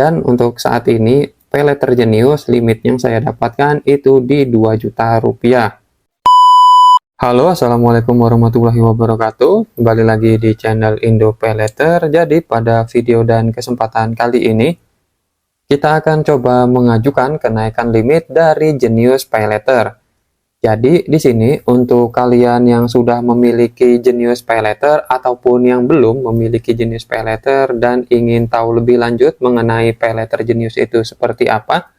Dan untuk saat ini paylater Genius limit yang saya dapatkan itu di 2 juta rupiah. Halo, assalamualaikum warahmatullahi wabarakatuh. Kembali lagi di channel Indo Paylater. Jadi pada video dan kesempatan kali ini kita akan coba mengajukan kenaikan limit dari Genius Paylater. Jadi di sini untuk kalian yang sudah memiliki Genius Paylater ataupun yang belum memiliki Genius Paylater dan ingin tahu lebih lanjut mengenai Paylater Genius itu seperti apa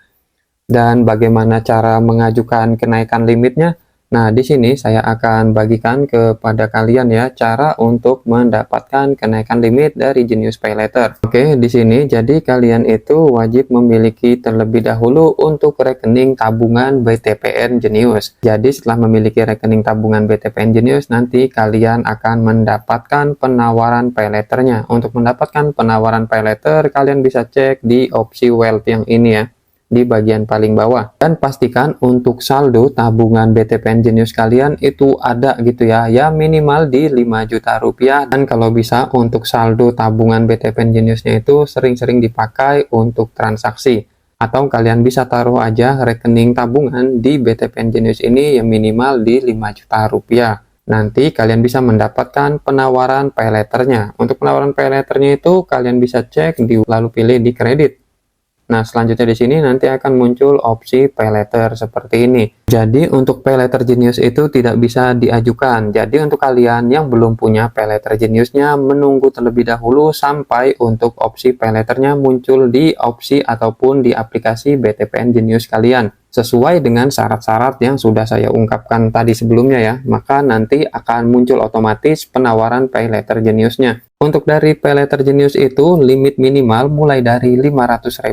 dan bagaimana cara mengajukan kenaikan limitnya. Nah, di sini saya akan bagikan kepada kalian ya cara untuk mendapatkan kenaikan limit dari Genius Paylater. Oke, di sini jadi kalian itu wajib memiliki terlebih dahulu untuk rekening tabungan BTPN Genius. Jadi setelah memiliki rekening tabungan BTPN Genius, nanti kalian akan mendapatkan penawaran Paylaternya. Untuk mendapatkan penawaran Paylater, kalian bisa cek di opsi Wealth yang ini ya, di bagian paling bawah, dan pastikan untuk saldo tabungan BTPN Genius kalian itu ada gitu ya, minimal di 5 juta rupiah. Dan kalau bisa untuk saldo tabungan BTPN Geniusnya itu sering-sering dipakai untuk transaksi, atau kalian bisa taruh aja rekening tabungan di BTPN Genius ini yang minimal di 5 juta rupiah. Nanti kalian bisa mendapatkan penawaran Paylaternya. Untuk penawaran Paylaternya itu kalian bisa cek lalu pilih di kredit. Nah, selanjutnya di sini nanti akan muncul opsi Paylater seperti ini. Jadi untuk Paylater Genius itu tidak bisa diajukan. Jadi untuk kalian yang belum punya Paylater Geniusnya, menunggu terlebih dahulu sampai untuk opsi Paylaternya muncul di opsi ataupun di aplikasi BTPN Genius kalian. Sesuai dengan syarat-syarat yang sudah saya ungkapkan tadi sebelumnya ya, maka nanti akan muncul otomatis penawaran Paylater Geniusnya. Untuk dari Paylater Genius itu limit minimal mulai dari Rp500.000,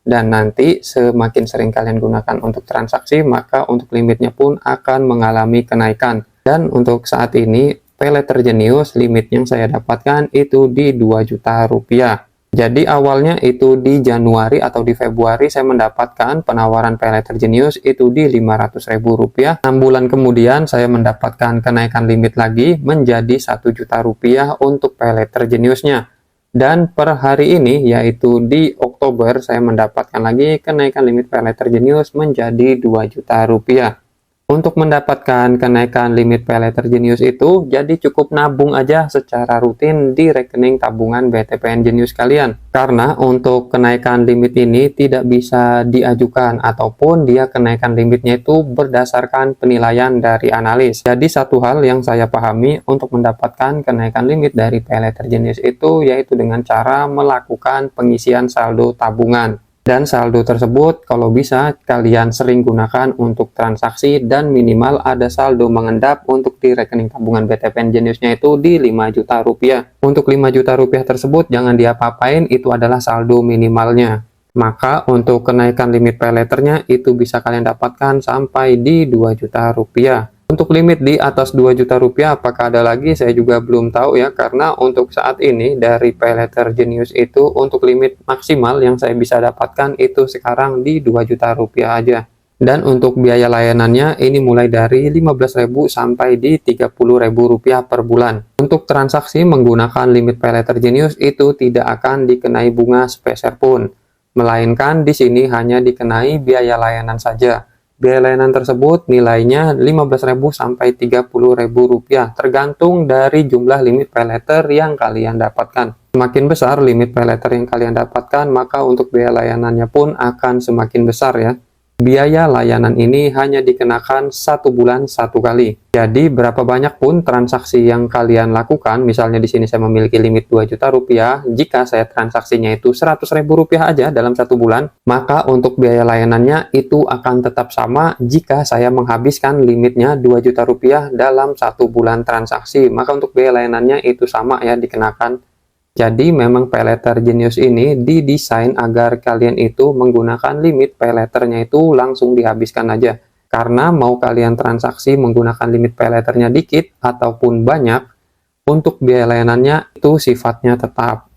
dan nanti semakin sering kalian gunakan untuk transaksi, maka untuk limitnya pun akan mengalami kenaikan. Dan untuk saat ini Paylater Genius limit yang saya dapatkan itu di 2 juta rupiah. Jadi awalnya itu di Januari atau di Februari saya mendapatkan penawaran Paylater Genius itu di Rp500.000. 6 bulan kemudian saya mendapatkan kenaikan limit lagi menjadi 1 juta rupiah untuk Paylater Geniusnya. Dan per hari ini yaitu di Oktober saya mendapatkan lagi kenaikan limit Paylater Genius menjadi 2 juta rupiah. Untuk mendapatkan kenaikan limit Paylater Genius itu, jadi cukup nabung aja secara rutin di rekening tabungan BTPN Genius kalian. Karena untuk kenaikan limit ini tidak bisa diajukan, ataupun dia kenaikan limitnya itu berdasarkan penilaian dari analis. Jadi satu hal yang saya pahami untuk mendapatkan kenaikan limit dari Paylater Genius itu, yaitu dengan cara melakukan pengisian saldo tabungan. Dan saldo tersebut kalau bisa kalian sering gunakan untuk transaksi dan minimal ada saldo mengendap untuk di rekening tabungan BTPN Geniusnya itu di 5 juta rupiah. Untuk 5 juta rupiah tersebut jangan diapa-apain, itu adalah saldo minimalnya. Maka untuk kenaikan limit Paylaternya itu bisa kalian dapatkan sampai di 2 juta rupiah. Untuk limit di atas 2 juta rupiah apakah ada lagi, saya juga belum tahu ya, karena untuk saat ini dari Paylater Genius itu untuk limit maksimal yang saya bisa dapatkan itu sekarang di 2 juta rupiah aja. Dan untuk biaya layanannya ini mulai dari 15.000 sampai di 30.000 rupiah per bulan. Untuk transaksi menggunakan limit Paylater Genius itu tidak akan dikenai bunga sepeser pun, melainkan di sini hanya dikenai biaya layanan saja. Biaya layanan tersebut nilainya 15.000 sampai 30.000 rupiah, tergantung dari jumlah limit Paylater yang kalian dapatkan. Semakin besar limit Paylater yang kalian dapatkan, maka untuk biaya layanannya pun akan semakin besar ya. Biaya layanan ini hanya dikenakan 1 bulan 1 kali. Jadi berapa banyak pun transaksi yang kalian lakukan, misalnya di sini saya memiliki limit 2 juta rupiah, jika saya transaksinya itu 100.000 rupiah aja dalam 1 bulan, maka untuk biaya layanannya itu akan tetap sama jika saya menghabiskan limitnya 2 juta rupiah dalam 1 bulan transaksi. Maka untuk biaya layanannya itu sama ya dikenakan. Jadi memang Paylater Genius ini didesain agar kalian itu menggunakan limit Paylaternya itu langsung dihabiskan aja. Karena mau kalian transaksi menggunakan limit Paylaternya dikit ataupun banyak, untuk biaya layanannya itu sifatnya tetap.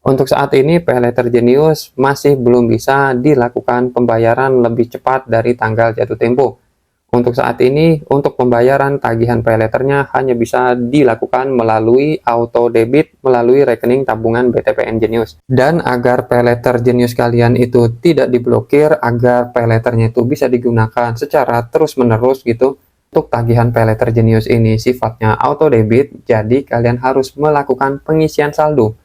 Untuk saat ini Paylater Genius masih belum bisa dilakukan pembayaran lebih cepat dari tanggal jatuh tempo. Untuk saat ini, untuk pembayaran tagihan payletternya hanya bisa dilakukan melalui auto debit melalui rekening tabungan BTPN Jenius. Dan agar payletter Jenius kalian itu tidak diblokir, agar payletternya itu bisa digunakan secara terus-menerus gitu, untuk tagihan payletter Jenius ini sifatnya auto debit, jadi kalian harus melakukan pengisian saldo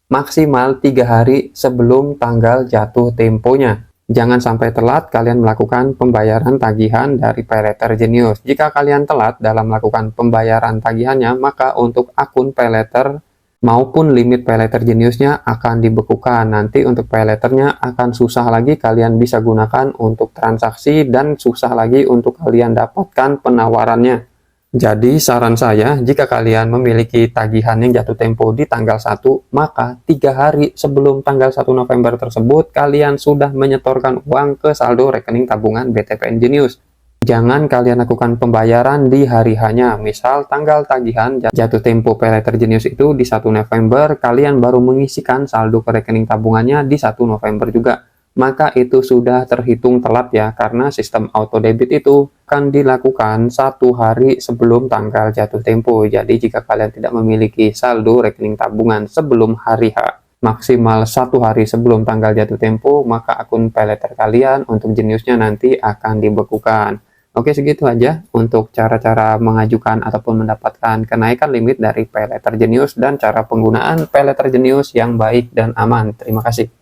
maksimal 3 hari sebelum tanggal jatuh temponya. Jangan sampai telat kalian melakukan pembayaran tagihan dari payletter Jenius. Jika kalian telat dalam melakukan pembayaran tagihannya, maka untuk akun payletter maupun limit payletter Jeniusnya akan dibekukan. Nanti untuk payletternya akan susah lagi kalian bisa gunakan untuk transaksi dan susah lagi untuk kalian dapatkan penawarannya. Jadi saran saya, jika kalian memiliki tagihan yang jatuh tempo di tanggal 1, maka 3 hari sebelum tanggal 1 November tersebut, kalian sudah menyetorkan uang ke saldo rekening tabungan BTPN Jenius. Jangan kalian lakukan pembayaran di hari hanya, misal tanggal tagihan jatuh tempo payletter Jenius itu di 1 November, kalian baru mengisikan saldo ke rekening tabungannya di 1 November juga. Maka itu sudah terhitung telat ya, karena sistem auto debit itu akan dilakukan 1 hari sebelum tanggal jatuh tempo. Jadi jika kalian tidak memiliki saldo rekening tabungan sebelum hari H, maksimal 1 hari sebelum tanggal jatuh tempo, maka akun payletter kalian untuk Jeniusnya nanti akan dibekukan. Oke, segitu aja untuk cara-cara mengajukan ataupun mendapatkan kenaikan limit dari payletter Jenius dan cara penggunaan payletter Jenius yang baik dan aman. Terima kasih.